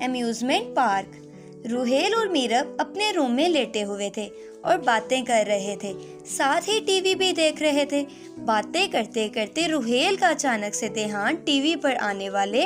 Amusement park. Ruhel और मीरब अपने room में लेटे हुए थे और बातें कर रहे थे, साथ ही टीवी भी देख रहे थे। बातें करते करते रुहेल का अचानक से ध्यान टीवी पर आने वाले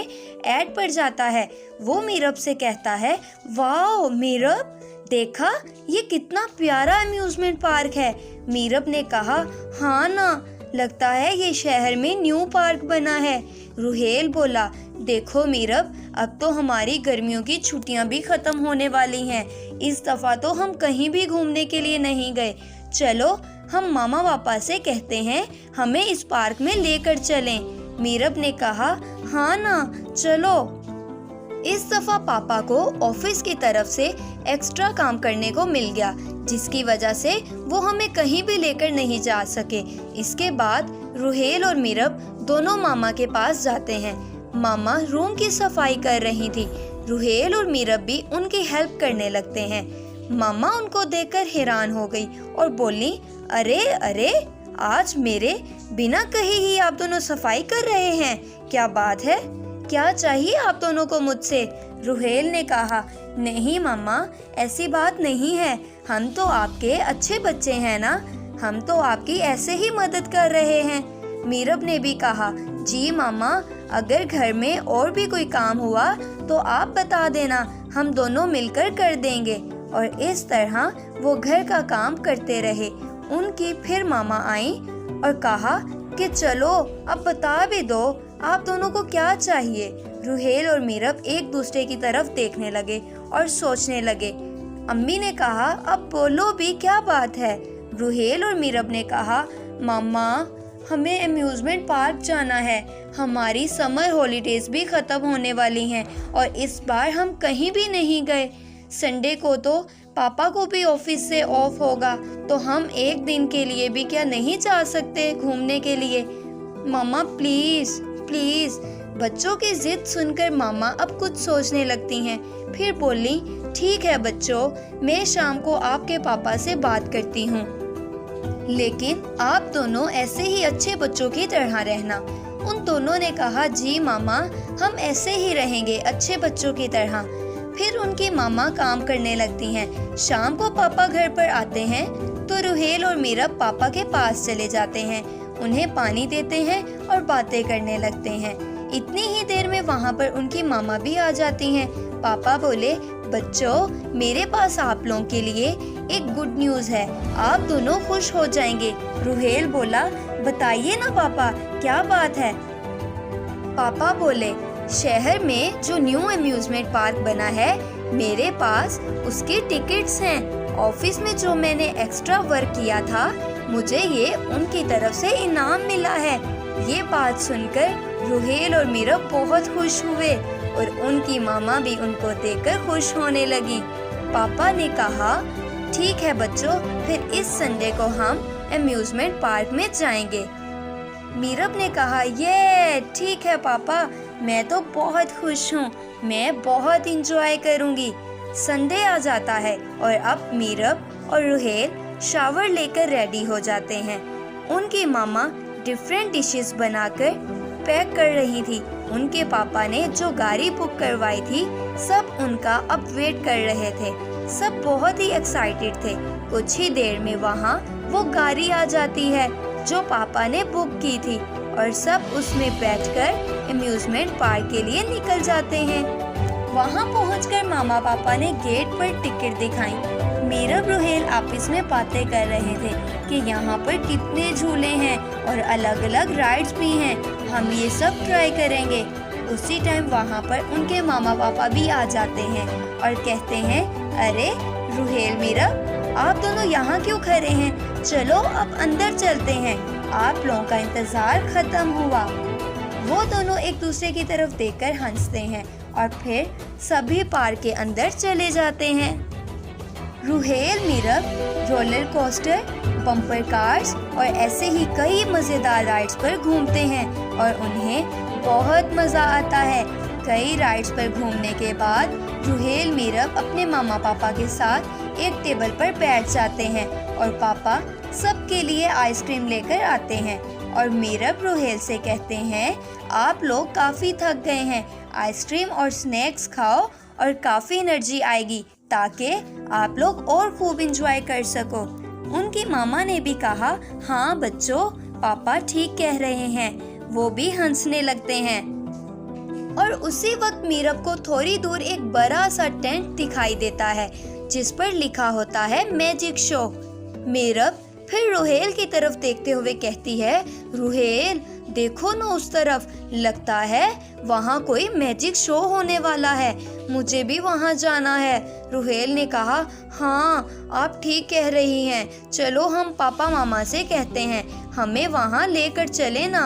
ऐड पर जाता है। वो मीरब से कहता है, वाओ मीरब, देखा ये कितना प्यारा अम्यूजमेंट पार्क है। मीरब ने कहा, हाँ ना, लगता है ये शहर में न्यू पार्क बना है। रुहेल बोला, देखो मीरब, अब तो हमारी गर्मियों की छुट्टियां भी खत्म होने वाली हैं। इस दफा तो हम कहीं भी घूमने के लिए नहीं गए। चलो हम मामा पापा से कहते हैं हमें इस पार्क में लेकर चलें। मीरब ने कहा, हाँ ना, चलो। इस दफा पापा को ऑफिस की तरफ से एक्स्ट्रा काम करने को मिल गया, जिसकी वजह से वो हमें कहीं भी लेकर नहीं जा सके। इसके बाद रुहेल और मीरब दोनों मामा के पास जाते हैं। मामा रूम की सफाई कर रही थी। रुहेल और मीरब भी उनकी हेल्प करने लगते हैं। मामा उनको देखकर हैरान हो गई और बोली, अरे अरे, आज मेरे बिना कहे ही आप दोनों सफाई कर रहे हैं, क्या बात है? क्या चाहिए आप दोनों को मुझसे? रुहेल ने कहा, नहीं मामा, ऐसी बात नहीं है, हम तो आपके अच्छे बच्चे हैं ना, हम तो आपकी ऐसे ही मदद कर रहे हैं। मीरब ने भी कहा, जी मामा, अगर घर में और भी कोई काम हुआ तो आप बता देना, हम दोनों मिलकर कर देंगे। और इस तरह वो घर का काम करते रहे। उनकी फिर मामा आई और कहा कि चलो अब बता भी दो, आप दोनों को क्या चाहिए। रुहेल और मीरब एक दूसरे की तरफ देखने लगे और सोचने लगे। अम्मी ने कहा, अब बोलो भी, क्या बात है? रुहेल और मीरब ने कहा, मामा, हमें अम्यूजमेंट पार्क जाना है। हमारी समर हॉलीडेज भी खत्म होने वाली हैं और इस बार हम कहीं भी नहीं गए। संडे को तो पापा को भी ऑफिस से ऑफ होगा, तो हम एक दिन के लिए भी क्या नहीं जा सकते घूमने के लिए? मामा प्लीज प्लीज। बच्चों की जिद सुनकर मामा अब कुछ सोचने लगती हैं। फिर बोली, ठीक है बच्चों, मैं शाम को आपके पापा से बात करती हूँ, लेकिन आप दोनों ऐसे ही अच्छे बच्चों की तरह रहना। उन दोनों ने कहा, जी मामा, हम ऐसे ही रहेंगे अच्छे बच्चों की तरह। फिर उनकी मामा काम करने लगती हैं। शाम को पापा घर पर आते हैं तो रुहेल और मीरब पापा के पास चले जाते हैं, उन्हें पानी देते हैं और बातें करने लगते हैं। इतनी ही देर में वहाँ पर उनकी मामा भी आ जाती हैं। पापा बोले, बच्चों, मेरे पास आप लोगों के लिए एक गुड न्यूज़ है, आप दोनों खुश हो जाएंगे। रुहेल बोला, बताइए ना पापा, क्या बात है? पापा बोले, शहर में जो न्यू अम्यूजमेंट पार्क बना है, मेरे पास उसके टिकट्स हैं। ऑफिस में जो मैंने एक्स्ट्रा वर्क किया था, मुझे ये उनकी तरफ से इनाम मिला है। ये बात सुनकर रुहेल और मीरब बहुत खुश हुए और उनकी मामा भी उनको देखकर खुश होने लगी। पापा ने कहा, ठीक है बच्चों, फिर इस संडे को हम अम्यूजमेंट पार्क में जाएंगे। मीरब ने कहा, ये ठीक है पापा, मैं तो बहुत खुश हूँ, मैं बहुत इंजॉय करूँगी। संडे आ जाता है और अब मीरब और रुहेल शावर लेकर रेडी हो जाते हैं। उनकी मामा डिफरेंट डिशेस बनाकर पैक कर रही थी। उनके पापा ने जो गाड़ी बुक करवाई थी, सब उनका अब वेट कर रहे थे। सब बहुत ही एक्साइटेड थे। कुछ ही देर में वहाँ वो गाड़ी आ जाती है जो पापा ने बुक की थी और सब उसमें बैठकर अम्यूजमेंट पार्क के लिए निकल जाते हैं। वहाँ पहुंचकर मामा पापा ने गेट पर टिकट दिखाई। मीरब रुहेल आपस में बातें कर रहे थे कि यहाँ पर कितने झूले हैं और अलग अलग राइड्स भी हैं, हम ये सब ट्राई करेंगे। उसी टाइम वहाँ पर उनके मामा पापा भी आ जाते हैं और कहते हैं, अरे रुहेल, मीरब, आप दोनों यहाँ क्यों खड़े हैं? चलो अब अंदर चलते हैं, आप लोगों का इंतजार खत्म हुआ। वो दोनों एक दूसरे की तरफ देखकर हंसते हैं और फिर सभी पार्क के अंदर चले जाते हैं। Ruhel Meerab roller coaster, bumper cars और ऐसे ही कई मज़ेदार राइड्स पर घूमते हैं और उन्हें बहुत मज़ा आता है। कई राइड्स पर घूमने के बाद रुहेल मीरब अपने मामा पापा के साथ एक टेबल पर बैठ जाते हैं और पापा सबके लिए आइसक्रीम लेकर आते हैं और मीरब रुहेल से कहते हैं, आप लोग काफ़ी थक गए हैं, आइसक्रीम और स्नैक्स खाओ और काफ़ी एनर्जी आएगी ताकि आप लोग और खूब एंजॉय कर सको। उनकी मामा ने भी कहा, हाँ बच्चों, पापा ठीक कह रहे हैं। वो भी हंसने लगते हैं। और उसी वक्त मीरब को थोड़ी दूर एक बड़ा सा टेंट दिखाई देता है जिस पर लिखा होता है मैजिक शो। मीरब फिर रुहेल की तरफ देखते हुए कहती है, रुहेल देखो ना उस तरफ, लगता है वहाँ कोई मैजिक शो होने वाला है, मुझे भी वहाँ जाना है। रुहेल ने कहा, हाँ आप ठीक कह रही हैं, चलो हम पापा मामा से कहते हैं हमें वहाँ लेकर चले ना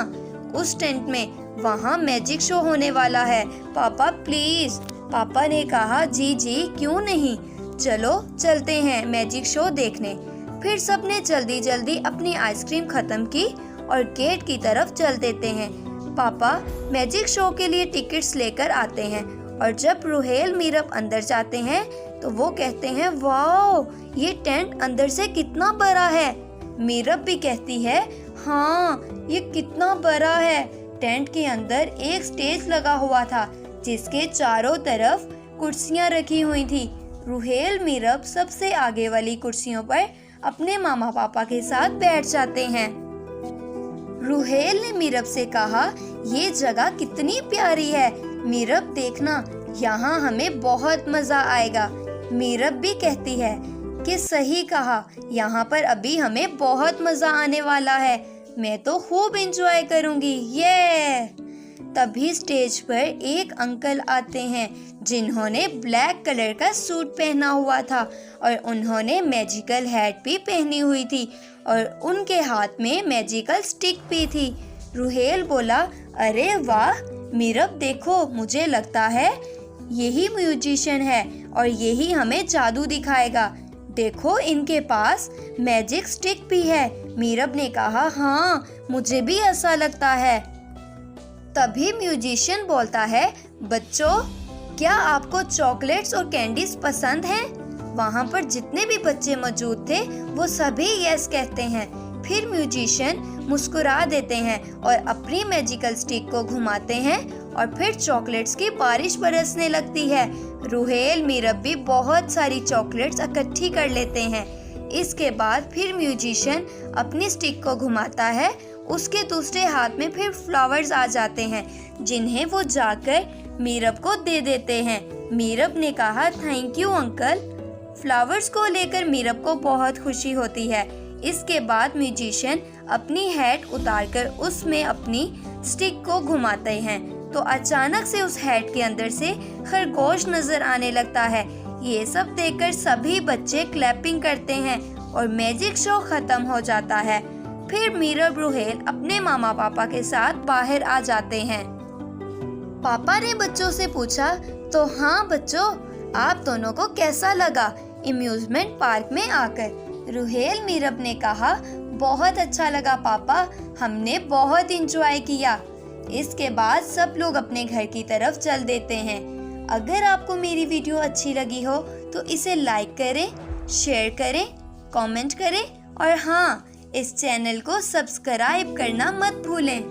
उस टेंट में, वहाँ मैजिक शो होने वाला है, पापा प्लीज। पापा ने कहा, जी जी क्यों नहीं, चलो चलते हैं मैजिक शो देखने। फिर सबने जल्दी जल्दी अपनी आइसक्रीम खत्म की और गेट की तरफ चल देते हैं। पापा मैजिक शो के लिए टिकट्स लेकर आते हैं और जब रुहेल मीरब अंदर जाते हैं तो वो कहते हैं, वाह ये टेंट अंदर से कितना बड़ा है। मीरब भी कहती है, हाँ ये कितना बड़ा है। टेंट के अंदर एक स्टेज लगा हुआ था जिसके चारों तरफ कुर्सियां रखी हुई थी। रुहेल मीरब सबसे आगे वाली कुर्सियों पर अपने मामा पापा के साथ बैठ जाते हैं। रुहेल ने मीरब से कहा, ये जगह कितनी प्यारी है, मीरब देखना यहाँ हमें बहुत मजा आएगा। मीरब भी कहती है कि सही कहा, यहाँ पर अभी हमें बहुत मजा आने वाला है, मैं तो खूब एंजॉय करूंगी ये। तभी स्टेज पर एक अंकल आते हैं जिन्होंने ब्लैक कलर का सूट पहना हुआ था और उन्होंने मैजिकल हैट भी पहनी हुई थी और उनके हाथ में मैजिकल स्टिक भी थी। रुहेल बोला, अरे वाह मीरब देखो, मुझे लगता है यही म्यूजिशियन है और यही हमें जादू दिखाएगा, देखो इनके पास मैजिक स्टिक भी है। मीरब ने कहा, हाँ मुझे भी ऐसा लगता है। तभी म्यूजिशियन बोलता है, बच्चों क्या आपको चॉकलेट्स और कैंडीज पसंद हैं? वहाँ पर जितने भी बच्चे मौजूद थे वो सभी यस कहते हैं। फिर म्यूजिशियन मुस्कुरा देते हैं और अपनी मैजिकल स्टिक को घुमाते हैं और फिर चॉकलेट्स की बारिश बरसने लगती है। रुहेल मीरब भी बहुत सारी चॉकलेट्स इकट्ठी कर लेते हैं। इसके बाद फिर म्यूजिशियन अपनी स्टिक को घुमाता है, उसके दूसरे हाथ में फिर फ्लावर्स आ जाते हैं जिन्हें वो जाकर मीरब को दे देते हैं। मीरब ने कहा, थैंक यू अंकल। फ्लावर्स को लेकर मीरब को बहुत खुशी होती है। इसके बाद म्यूजिशियन अपनी हैट उतारकर उसमें अपनी स्टिक को घुमाते हैं तो अचानक से उस हैट के अंदर से खरगोश नजर आने लगता है। ये सब देखकर सभी बच्चे क्लैपिंग करते हैं और मैजिक शो खत्म हो जाता है। फिर मीरब रुहेल अपने मामा पापा के साथ बाहर आ जाते हैं। पापा ने बच्चों से पूछा, तो हाँ बच्चों आप दोनों को कैसा लगा अम्यूजमेंट पार्क में आकर? रुहेल मीरब ने कहा, बहुत अच्छा लगा पापा, हमने बहुत एंजॉय किया। इसके बाद सब लोग अपने घर की तरफ चल देते हैं। अगर आपको मेरी वीडियो अच्छी लगी हो तो इसे लाइक करें, शेयर करें, कमेंट करें और हाँ इस चैनल को सब्सक्राइब करना मत भूलें।